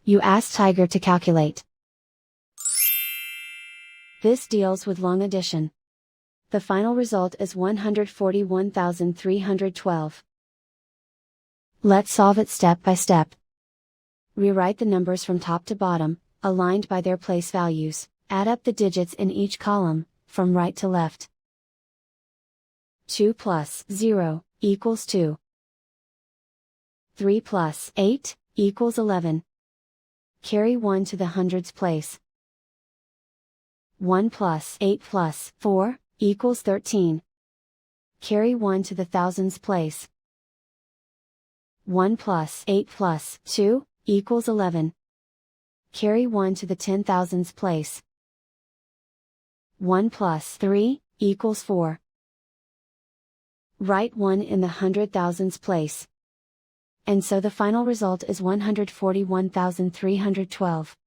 You ask Tiger to calculate. This deals with long addition. The final result is 141,312. Let's solve it step by step. Rewrite the numbers from top to bottom, aligned by their place values. Add up the digits in each column, from right to left. 2 plus 0 equals 2. 3 plus 8 equals 11. Carry 1 to the hundreds place. 1 plus 8 plus 4 equals 13. Carry 1 to the thousands place. 1 plus 8 plus 2 equals 11. Carry 1 to the 10,000s place. 1 plus 3 equals 4. Write 1 in the 100,000s place. And so the final result is 141,312.